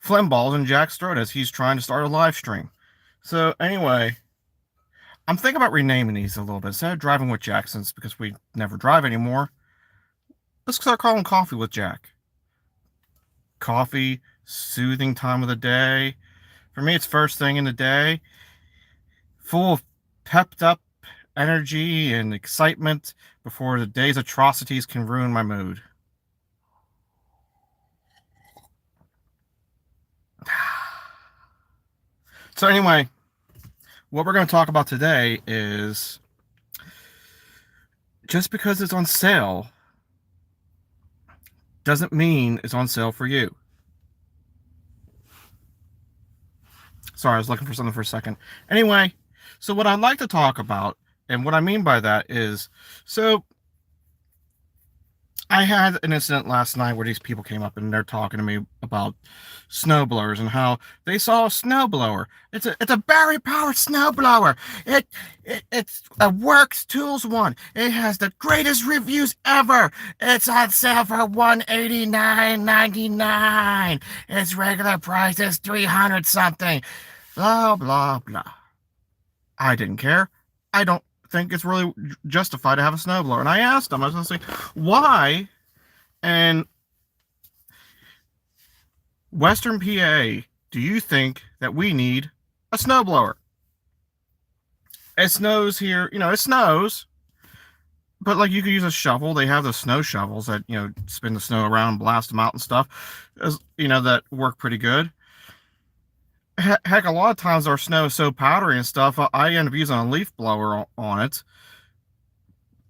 Flimballs in Jack's throat as he's trying to start a live stream. So anyway, I'm thinking about renaming these a little bit. Instead of driving with Jacksons, because we never drive anymore, let's start calling coffee with Jack. Coffee, soothing time of the day. For me, it's first thing in the day, full of pepped up energy and excitement before the day's atrocities can ruin my mood. So anyway, what we're going to talk about today is just because it's on sale doesn't mean it's on sale for you. Sorry, I was looking for something for a second. Anyway, so what I'd like to talk about, and what I mean by that is, so I had an incident last night where these people came up and they're talking to me about snowblowers and how they saw a snowblower. It's a battery powered snowblower. It's a Works Tools one. It has the greatest reviews ever. It's on sale for $189.99. Its regular price is 300 something. Blah blah blah. I didn't care. I don't think it's really justified to have a snowblower. And I asked them, I was going to say, why in Western PA do you think that we need a snowblower? It snows here, it snows, but like you could use a shovel. They have the snow shovels that, spin the snow around, blast them out and stuff, that work pretty good. Heck, a lot of times our snow is so powdery and stuff, I end up using a leaf blower on it.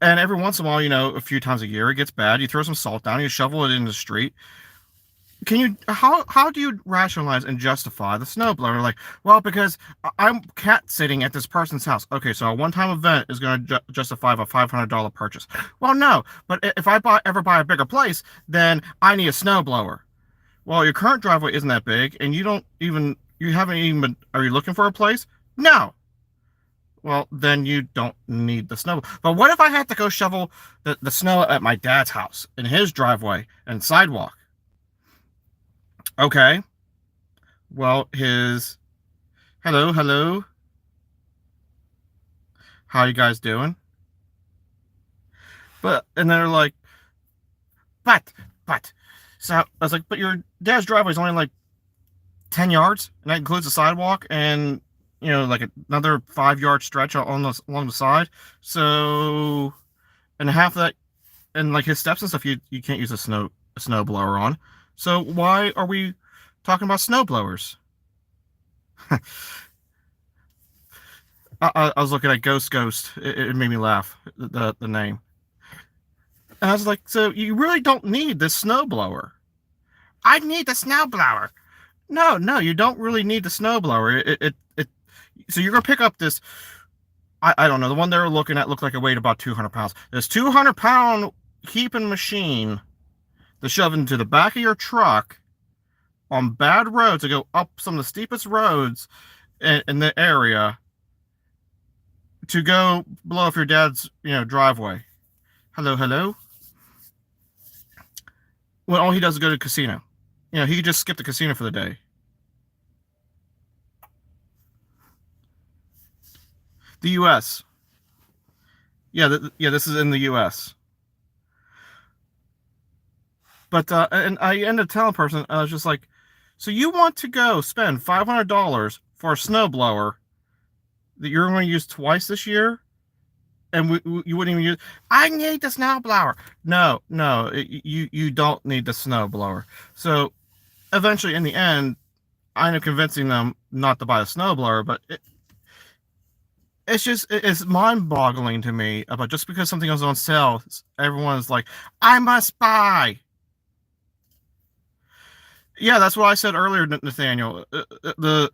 And every once in a while, a few times a year, it gets bad. You throw some salt down, you shovel it in the street. How do you rationalize and justify the snowblower? Like, well, because I'm cat sitting at this person's house. Okay, so a one-time event is going to justify a $500 purchase. Well, no, but if I ever buy a bigger place, then I need a snowblower. Well, your current driveway isn't that big, and you haven't even been, are you looking for a place? No. Well, then you don't need the snow. But what if I had to go shovel the snow at my dad's house, in his driveway and sidewalk? Okay. Well, hello. How you guys doing? And they're like, but. So I was like, but your dad's driveway is only like 10 yards, and that includes the sidewalk and like another 5 yard stretch along the side. So, and half of that, and like his steps and stuff, you can't use a snow blower on. So why are we talking about snow blowers? I was looking at Ghost. It made me laugh, the name. And I was like, so you really don't need this snow blower. I need the snow blower. No, you don't really need the snowblower. So you're gonna pick up this. I don't know. The one they were looking at looked like it weighed about 200 pounds. This 200-pound keeping machine to shove into the back of your truck on bad roads to go up some of the steepest roads in the area to go blow up your dad's driveway. Hello. When all he does is go to the casino. He could just skip the casino for the day. The U.S. Yeah, this is in the U.S. But and I ended up telling a person, I was just like, so you want to go spend $500 for a snowblower that you're going to use twice this year, and you wouldn't even use? I need the snowblower. No, you don't need the snowblower. So eventually, in the end, I ended up convincing them not to buy a snowblower, but it's mind-boggling to me about just because something is on sale, everyone's like, I must buy. Yeah, that's what I said earlier, Nathaniel. With the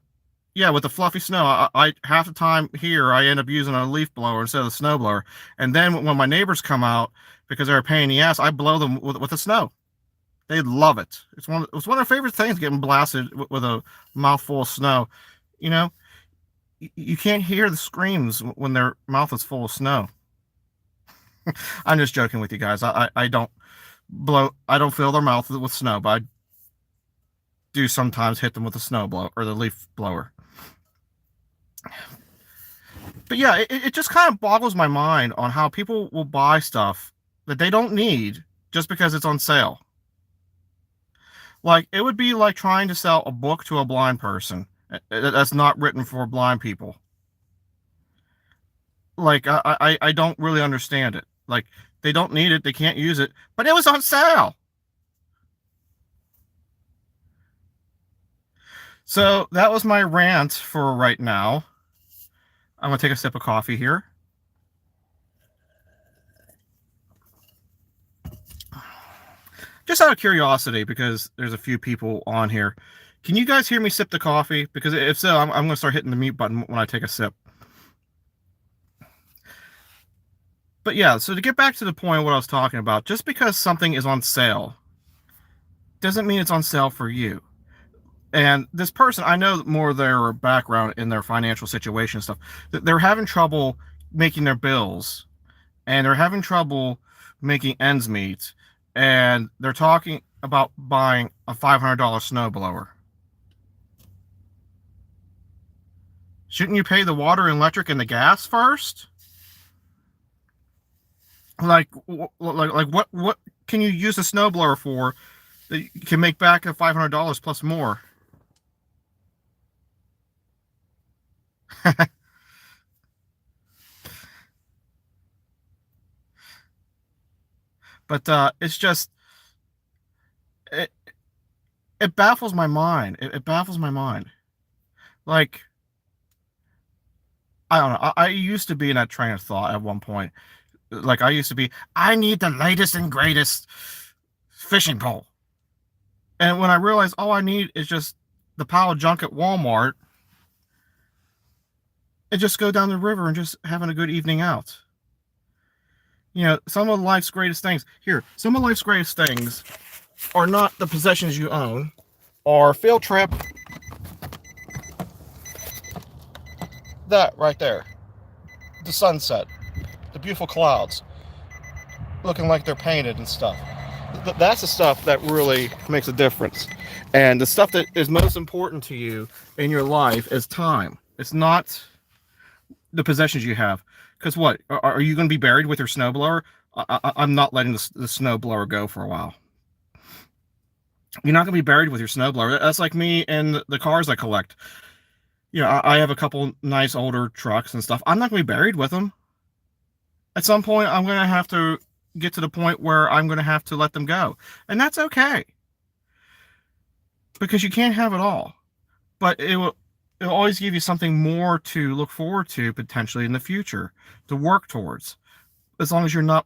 fluffy snow, I half the time here I end up using a leaf blower instead of the snow blower, and then when my neighbors come out because they're a pain in the ass, I blow them with the snow. They love it. It's one of their favorite things, getting blasted with a mouthful of snow. You can't hear the screams when their mouth is full of snow. I'm just joking with you guys. I don't fill their mouth with snow, but I do sometimes hit them with the snow blower or the leaf blower. But yeah, it just kind of boggles my mind on how people will buy stuff that they don't need just because it's on sale. Like, it would be like trying to sell a book to a blind person that's not written for blind people. Like, I don't really understand it. Like, they don't need it, they can't use it, but it was on sale. So that was my rant for right now. I'm gonna take a sip of coffee here. Just out of curiosity, because there's a few people on here, can you guys hear me sip the coffee? Because if so, I'm going to start hitting the mute button when I take a sip. But yeah, so to get back to the point of what I was talking about, just because something is on sale doesn't mean it's on sale for you. And this person, I know more of their background in their financial situation and stuff. They're having trouble making their bills, and they're having trouble making ends meet, and they're talking about buying a $500 snowblower. Shouldn't you pay the water and electric and the gas first? Like what can you use a snowblower for that you can make back a $500 plus more? But it's just it, it baffles my mind. It baffles my mind. Like, I don't know. I used to be in that train of thought at one point. Like, I used to be, I need the latest and greatest fishing pole. And when I realized all I need is just the pile of junk at Walmart, and just go down the river and just having a good evening out. You know, some of life's greatest things. Here, some of life's greatest things are not the possessions you own, or field trip. That right there. The sunset. The beautiful clouds. Looking like they're painted and stuff. That's the stuff that really makes a difference. And the stuff that is most important to you in your life is time. It's not the possessions you have. Because what? Are you going to be buried with your snowblower? I'm not letting the snowblower go for a while. You're not going to be buried with your snowblower. That's like me and the cars I collect. You know, I have a couple nice older trucks and stuff. I'm not going to be buried with them. At some point, I'm going to have to get to the point where I'm going to have to let them go. And that's okay. Because you can't have it all. But it'll always give you something more to look forward to potentially in the future, to work towards. As long as you're not,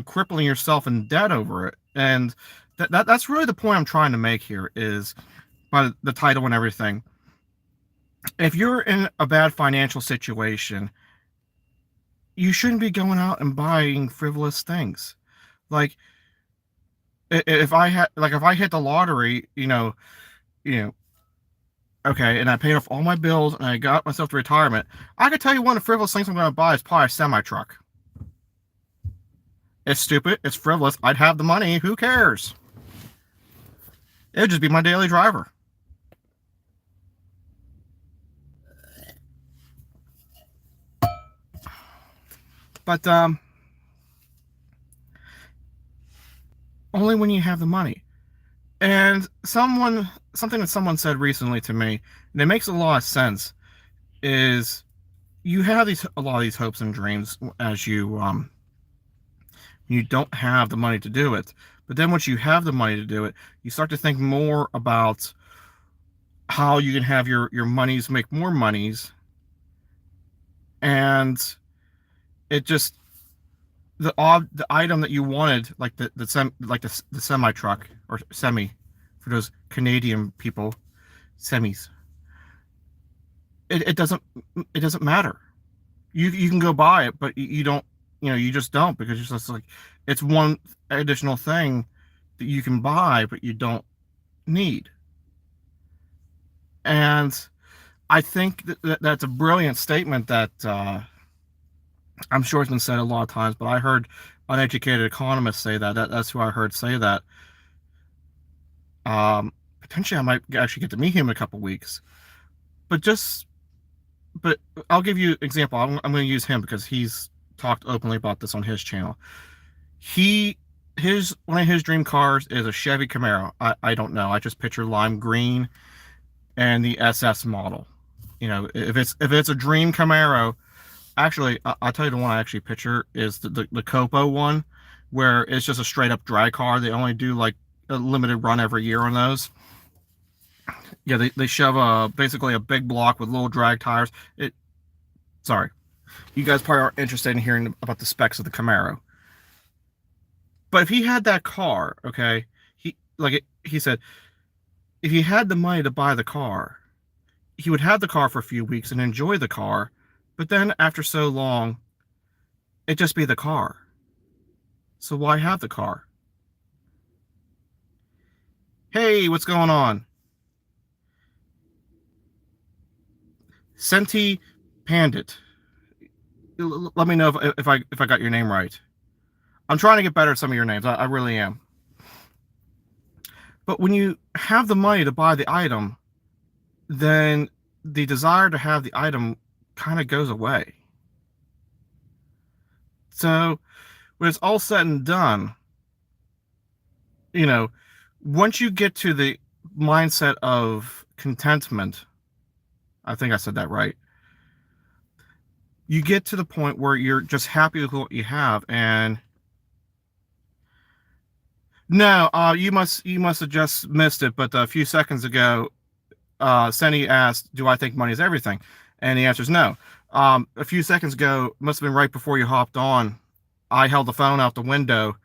crippling yourself in debt over it. And that's really the point I'm trying to make here, is by the title and everything. If you're in a bad financial situation, you shouldn't be going out and buying frivolous things. Like, if I hit the lottery, okay, and I paid off all my bills and I got myself to retirement, I could tell you one of the frivolous things I'm going to buy is probably a semi-truck. It's stupid. It's frivolous. I'd have the money. Who cares? It'd just be my daily driver. But only when you have the money. And something that someone said recently to me, and it makes a lot of sense, is you have a lot of these hopes and dreams as you don't have the money to do it. But then once you have the money to do it, you start to think more about how you can have your monies make more monies. And it just, the item that you wanted, like the semi truck, or semi for those Canadian people, semis. It doesn't matter. You can go buy it, but you don't. You just don't, because it's just like, it's one additional thing that you can buy, but you don't need. And I think that's a brilliant statement that I'm sure it's been said a lot of times, but I heard uneducated economists say that. That's who I heard say that. potentially I might actually get to meet him in a couple weeks. But just, but I'll give you an example. I'm going to use him because he's talked openly about this on his channel. His one of his dream cars is a Chevy Camaro. I don't know. I just picture lime green and the SS model. You know, if it's a dream Camaro, actually, I'll tell you the one I actually picture is the Copo one, where it's just a straight up drag car. They only do like a limited run every year on those. Yeah, they shove basically a big block with little drag tires. Sorry, you guys probably aren't interested in hearing about the specs of the Camaro. But if he had that car, okay, he said, if he had the money to buy the car, he would have the car for a few weeks and enjoy the car, but then after so long, it'd just be the car. So why have the car? Hey, what's going on? Senti Pandit. Let me know if I got your name right. I'm trying to get better at some of your names. I really am. But when you have the money to buy the item, then the desire to have the item kind of goes away. So when it's all said and done, you know, once you get to the mindset of contentment, I think I said that right, you get to the point where you're just happy with what you have. And no, you must have just missed it. But a few seconds ago, Seni asked, "Do I think money is everything?" And the answer is no. A few seconds ago, must have been right before you hopped on, I held the phone out the window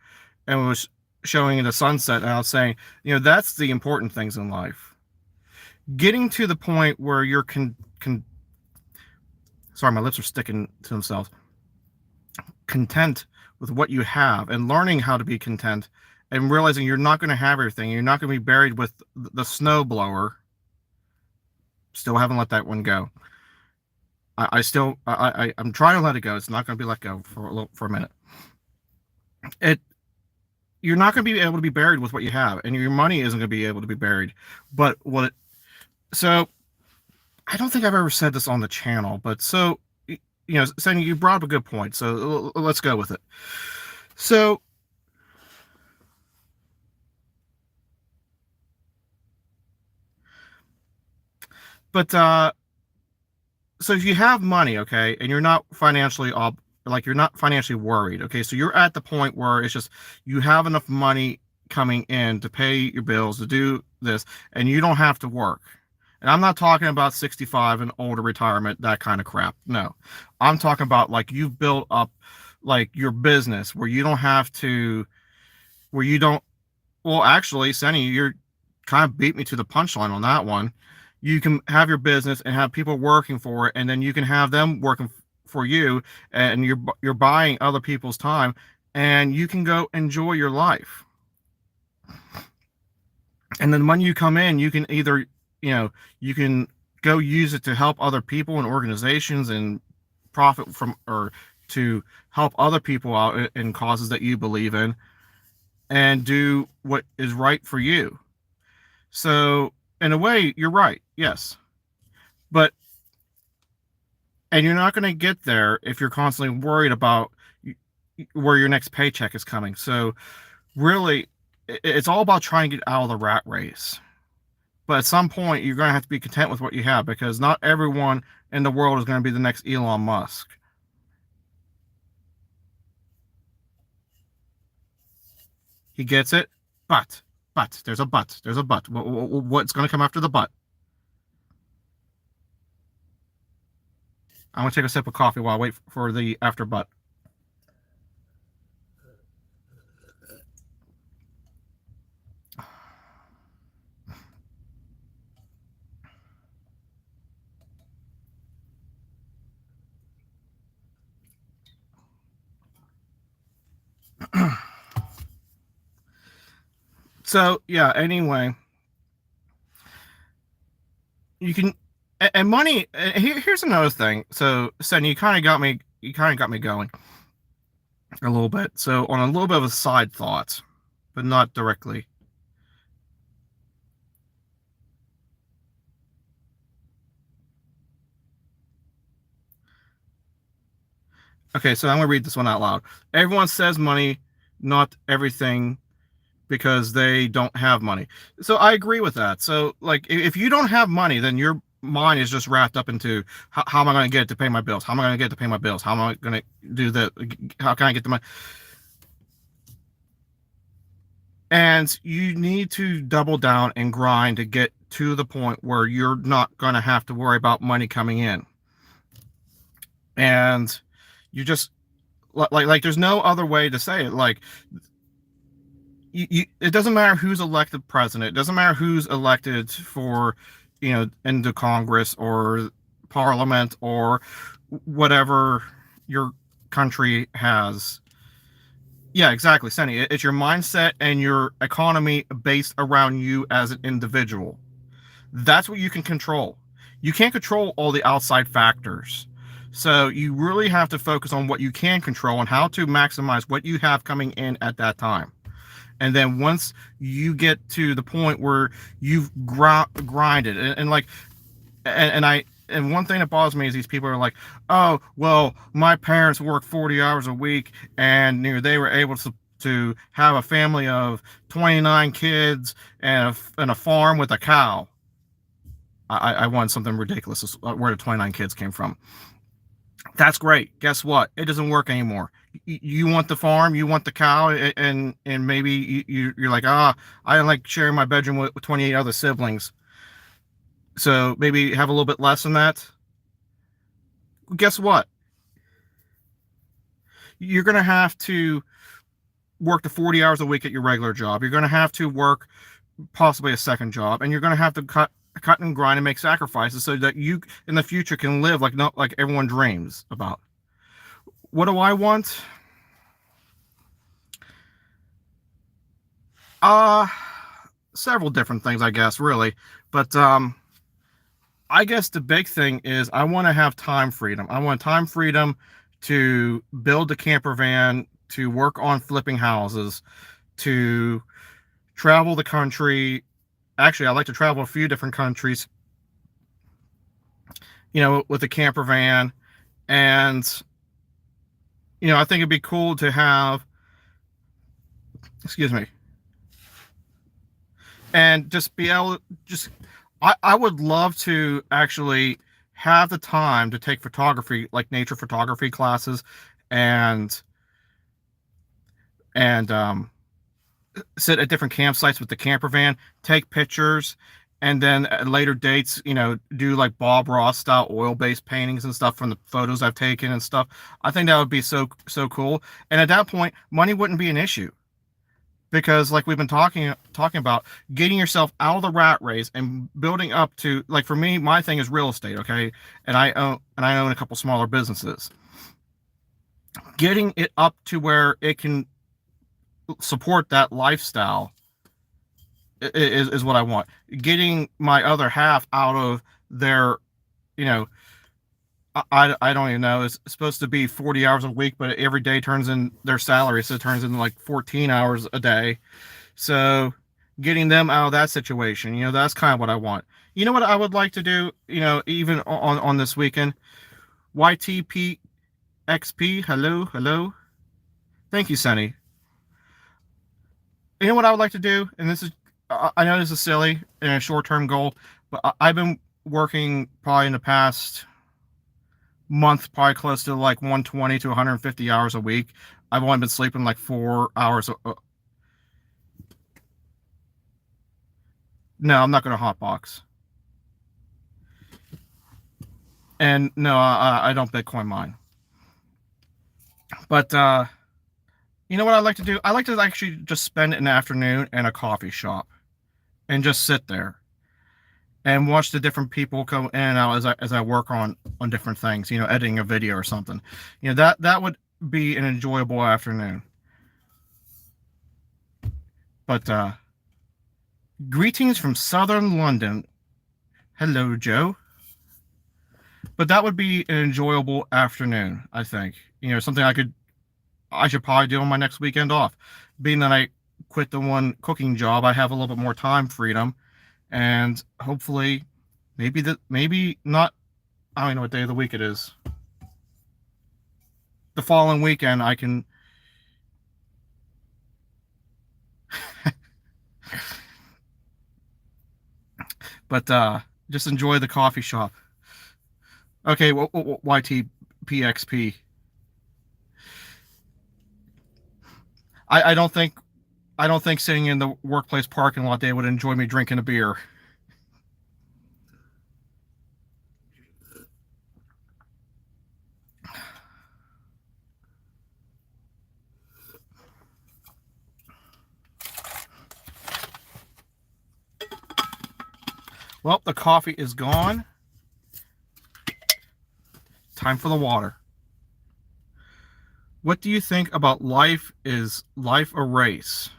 and was showing the sunset, and I was saying, you know, that's the important things in life. Getting to the point where you're sorry, my lips are sticking to themselves. Content with what you have and learning how to be content and realizing you're not going to have everything. You're not going to be buried with the snow blower. Still haven't let that one go. I'm trying to let it go. It's not going to be let go for a minute. You're not going to be able to be buried with what you have, and your money isn't going to be able to be buried. But so I don't think I've ever said this on the channel, but so, you know, Seni, you brought up a good point. So let's go with it. So, but so if you have money, okay, and you're not financially you're not financially worried, okay, so you're at the point where it's just you have enough money coming in to pay your bills, to do this, and you don't have to work. And I'm not talking about 65 and older retirement, that kind of crap. No, I'm talking about like you've built up like your business where you don't have to, where you don't. Well, actually, Seni, you're kind of beat me to the punchline on that one. You can have your business and have people working for it, and then you can have them working for you, and you're buying other people's time, and you can go enjoy your life. And then when you come in, you can either, you know, you can go use it to help other people and organizations and profit from, or to help other people out in causes that you believe in and do what is right for you. So in a way, you're right. Yes. But, and you're not going to get there if you're constantly worried about where your next paycheck is coming. So really, it's all about trying to get out of the rat race. But at some point, you're going to have to be content with what you have, because not everyone in the world is going to be the next Elon Musk. He gets it, but there's a but. There's a but. What's going to come after the but? I'm going to take a sip of coffee while I wait for the after but. So yeah, anyway, you can, and money, here's another thing. So Seni, you kind of got me going a little bit. So on a little bit of a side thought, but not directly. Okay, so I'm going to read this one out loud. Everyone says money, not everything, because they don't have money. So I agree with that. So, like, if you don't have money, then your mind is just wrapped up into how am I going to get it to pay my bills? How am I going to get it to pay my bills? How am I going to do that? How can I get the money? And you need to double down and grind to get to the point where you're not going to have to worry about money coming in. And you just like there's no other way to say it. Like it doesn't matter who's elected president. It doesn't matter who's elected for, into Congress or Parliament or whatever your country has. Yeah, exactly, Senny. It's your mindset and your economy based around you as an individual. That's what you can control. You can't control all the outside factors. So you really have to focus on what you can control and how to maximize what you have coming in at that time. And then once you get to the point where you've grinded and one thing that bothers me is these people are like, oh, well, my parents work 40 hours a week and they were able to have a family of 29 kids and a farm with a cow. I want something ridiculous where the 29 kids came from. That's great. Guess what? It doesn't work anymore. You want the farm, you want the cow, and maybe you're like, I don't like sharing my bedroom with 28 other siblings. So maybe have a little bit less than that. Guess what? You're going to have to work the 40 hours a week at your regular job. You're going to have to work possibly a second job, and you're going to have to cut and grind and make sacrifices so that you in the future can live like everyone dreams about. What do I want? Several different things, I guess, really. But I guess the big thing is I want to have time freedom. I want time freedom to build a camper van, to work on flipping houses, to travel the country. Actually, I like to travel a few different countries, with a camper van. And, I think it'd be cool to have, excuse me, and just be able to I would love to actually have the time to take photography, like nature photography classes, and sit at different campsites with the camper van, take pictures, and then at later dates, do like Bob Ross style oil-based paintings and stuff from the photos I've taken and stuff. I think that would be so cool. And at that point, money wouldn't be an issue. Because like we've been talking about, getting yourself out of the rat race and building up to, like, for me, my thing is real estate, okay? And I own a couple smaller businesses. Getting it up to where it can support that lifestyle is what I want. Getting my other half out of their, I don't even know. It's supposed to be 40 hours a week, but every day turns in their salary, so it turns into like 14 hours a day. So getting them out of that situation, that's kind of what I want. You know what I would like to do, even on this weekend? YTPXP, hello. Thank you, Sunny. You know what I would like to do? And this is, I know this is silly and a short-term goal, but I've been working probably in the past month, probably close to like 120 to 150 hours a week. I've only been sleeping like 4 hours. No, I'm not going to hotbox. And no, I don't Bitcoin mine. But you know what I like to do? I like to actually just spend an afternoon in a coffee shop and just sit there and watch the different people come in and out as I work on different things, editing a video or something. That would be an enjoyable afternoon. But greetings from southern London. Hello, Joe. But that would be an enjoyable afternoon, I think. Something I should probably do on my next weekend off. Being that I quit the one cooking job, I have a little bit more time freedom. And hopefully, maybe not, I don't know what day of the week it is. the following weekend I can. But just enjoy the coffee shop. Okay, YTPXP. I don't think sitting in the workplace parking lot they would enjoy me drinking a beer. Well, the coffee is gone. Time for the water. What do you think about life? Is life a race?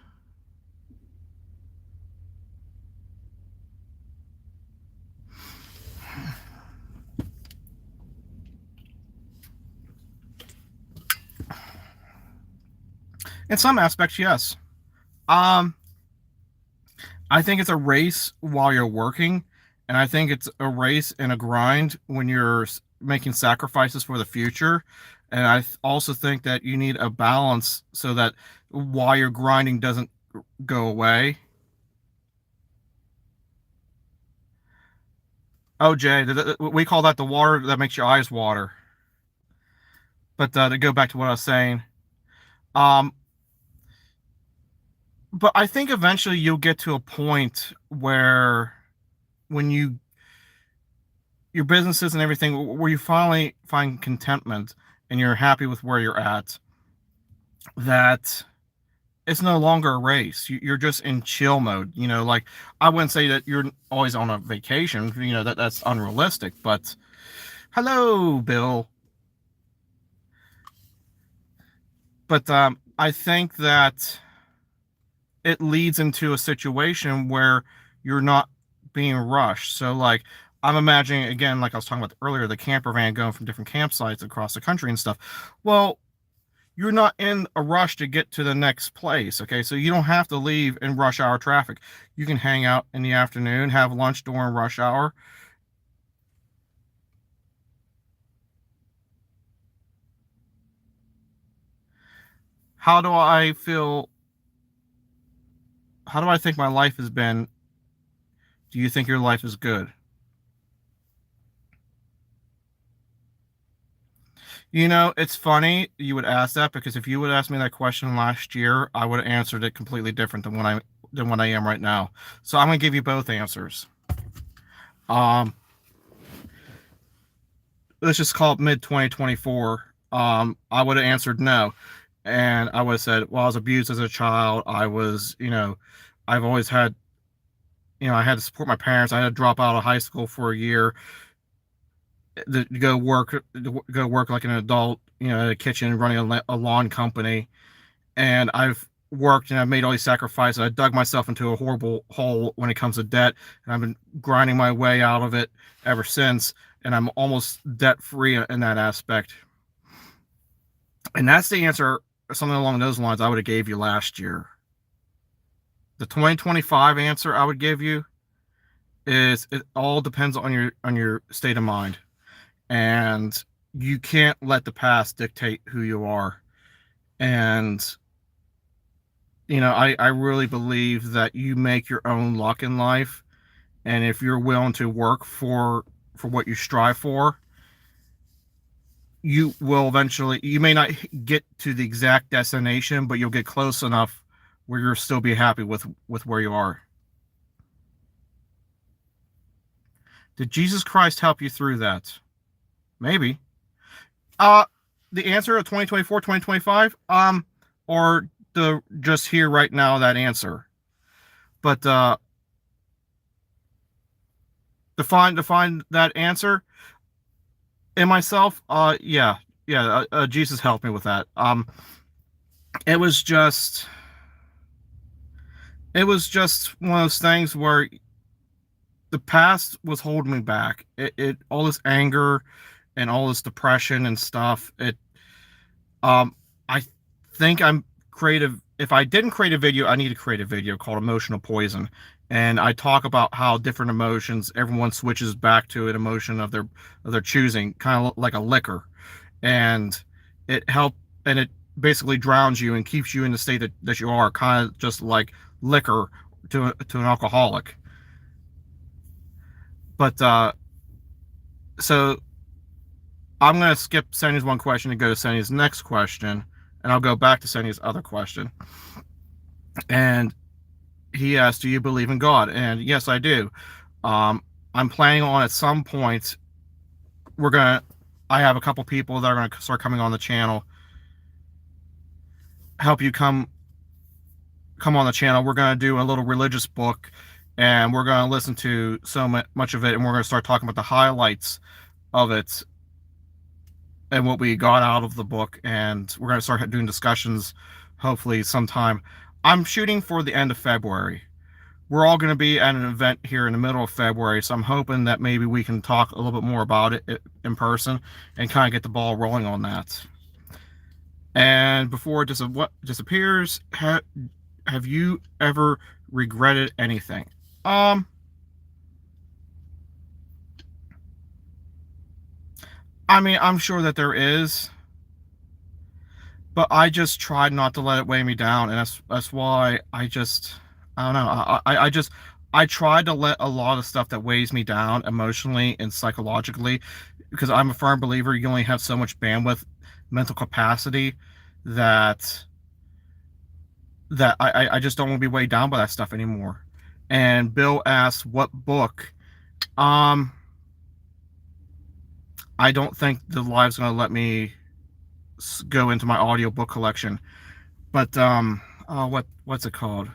In some aspects, yes. I think it's a race while you're working, and I think it's a race and a grind when you're making sacrifices for the future. And I also think that you need a balance so that while you're grinding doesn't go away. Oh, Jay, we call that the water that makes your eyes water. But to go back to what I was saying, um, but I think eventually you'll get to a point where when your businesses and everything where you finally find contentment and you're happy with where you're at, that it's no longer a race. You're just in chill mode. Like, I wouldn't say that you're always on a vacation. That's unrealistic. But hello, Bill. But I think that it leads into a situation where you're not being rushed. So, like, I'm imagining, again, like I was talking about earlier, the camper van going from different campsites across the country and stuff. Well, you're not in a rush to get to the next place. Okay, so you don't have to leave in rush hour traffic. You can hang out in the afternoon, have lunch during rush hour. How do I feel? How do I think my life has been? Do you think your life is good? It's funny you would ask that, because if you would ask me that question last year, I would have answered it completely different than what I am right now. So I'm gonna give you both answers. Um, let's just call it mid 2024. I would have answered no, and I would have said, well, I was abused as a child. I've always had, I had to support my parents. I had to drop out of high school for a year to go work like an adult, in a kitchen running a lawn company. And I've worked and I've made all these sacrifices. I dug myself into a horrible hole when it comes to debt, and I've been grinding my way out of it ever since. And I'm almost debt free in that aspect. And that's the answer, something along those lines, I would have gave you last year. The 2025 answer I would give you is, it all depends on your state of mind, and you can't let the past dictate who you are. And I really believe that you make your own luck in life, and if you're willing to work for what you strive for, you will eventually. You may not get to the exact destination, but you'll get close enough where you'll still be happy with where you are. Did Jesus Christ help you through that? Maybe. Uh the answer of 2024, 2025, or the just here right now, that answer. But define that answer in myself. Yeah, Jesus helped me with that. It was just one of those things where the past was holding me back. It all this anger and all this depression and stuff. I think I'm creative. If I didn't create a video, I need to create a video called Emotional Poison. And I talk about how different emotions, everyone switches back to an emotion of their choosing, kind of like a liquor. And it help and it basically drowns you and keeps you in the state that you are, kind of just like liquor to an alcoholic. But so I'm gonna skip Senny's one question and go to Senny's next question, and I'll go back to Senny's other question. And he asked, "Do you believe in God?" And yes, I do. I'm planning on at some point we're gonna. I have a couple people that are gonna start coming on the channel, help you come on the channel. We're gonna do a little religious book, and we're gonna listen to so much of it, and we're gonna start talking about the highlights of it and what we got out of the book, and we're gonna start doing discussions, hopefully sometime. I'm shooting for the end of February. We're all going to be at an event here in the middle of February, so I'm hoping that maybe we can talk a little bit more about it in person and kind of get the ball rolling on that. And before it disappears, have you ever regretted anything? I mean, I'm sure that there is, but I just tried not to let it weigh me down, and that's why I don't know. I tried to let a lot of stuff that weighs me down emotionally and psychologically, because I'm a firm believer you only have so much bandwidth, mental capacity, that I just don't want to be weighed down by that stuff anymore. And Bill asked what book. I don't think the live's gonna let me go into my audiobook collection, but what's it called?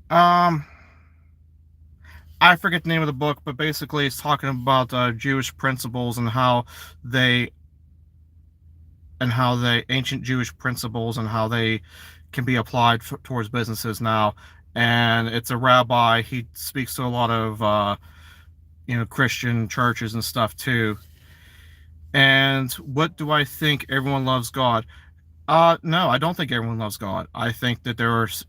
I forget the name of the book, but basically it's talking about Jewish principles and how they ancient Jewish principles and how they can be applied towards businesses now. And it's a rabbi. He speaks to a lot of Christian churches and stuff too. And what do I think? Everyone loves God. No, I don't think everyone loves God. I think that there's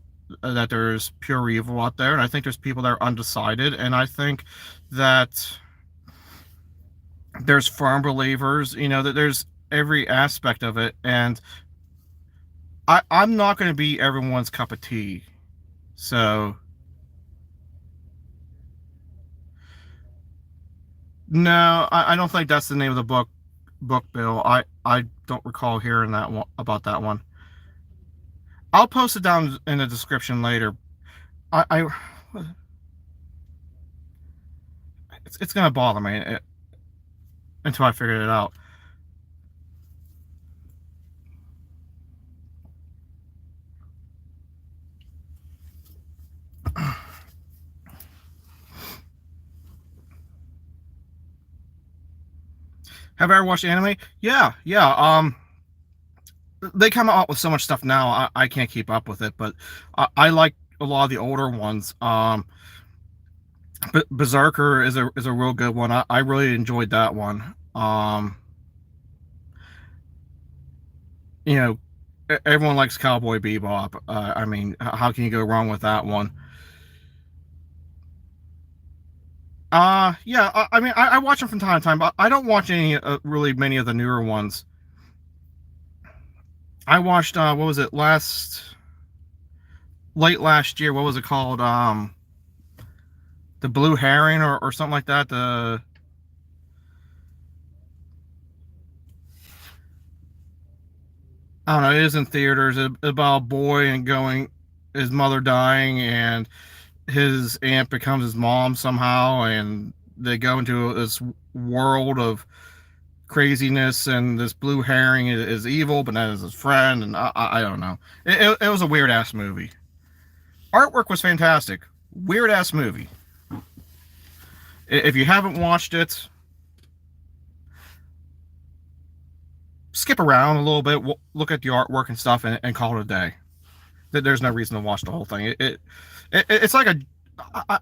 pure evil out there, and I think there's people that are undecided, and I think that there's firm believers, that there's every aspect of it, and I'm not going to be everyone's cup of tea. So no, I don't think that's the name of the book, Bill. I don't recall hearing that one, about that one. I'll post it down in the description later. I it's gonna bother me until I figure it out. Have I ever watched anime? Yeah. They come out with so much stuff now. I can't keep up with it, but I like a lot of the older ones. But Berserker is a real good one. I really enjoyed that one. You know, everyone likes Cowboy Bebop. I mean, how can you go wrong with that one? Yeah. I mean, I watch them from time to time, but I don't watch any really many of the newer ones. I watched what was it late last year? What was it called? The Blue Heron or something like that. I don't know. It is in theaters. About a boy and his mother dying, and his aunt becomes his mom somehow, and they go into this world of craziness, and this blue herring is evil, but that is his friend, and I don't know. It was a weird ass movie. Artwork was fantastic. Weird ass movie. If you haven't watched it, skip around a little bit, look at the artwork and stuff, and call it a day. There's no reason to watch the whole thing. It's like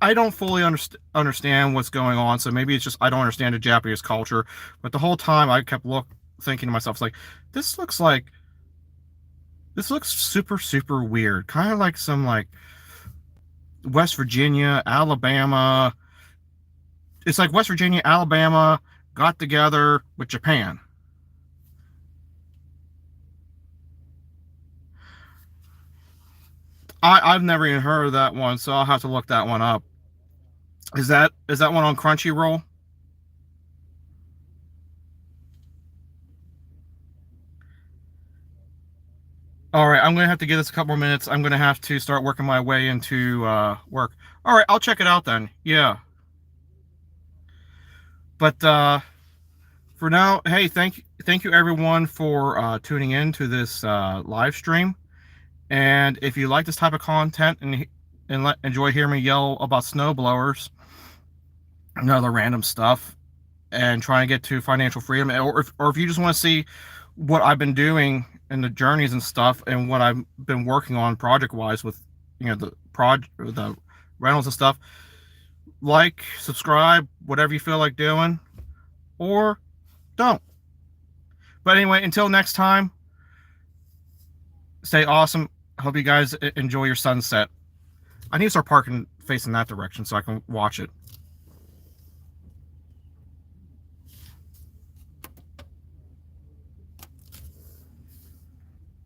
I don't fully understand what's going on, so maybe it's just I don't understand the Japanese culture. But the whole time I kept thinking to myself, like, this looks super weird, kind of like some like West Virginia, Alabama, It's like West Virginia, Alabama got together with Japan. I've never even heard of that one, so I'll have to look that one up. Is that one on Crunchyroll? All right, I'm gonna have to give this a couple more minutes. I'm gonna have to start working my way into work. All right, I'll check it out then. Yeah, but for now, hey, thank you everyone for tuning in to this live stream. And if you like this type of content and enjoy hearing me yell about snowblowers and other random stuff, and trying to get to financial freedom, or if you just want to see what I've been doing and the journeys and stuff, and what I've been working on project wise with the rentals and stuff, like, subscribe, whatever you feel like doing, or don't. But anyway, until next time, stay awesome. Hope you guys enjoy your sunset. I need to start parking facing that direction so I can watch it.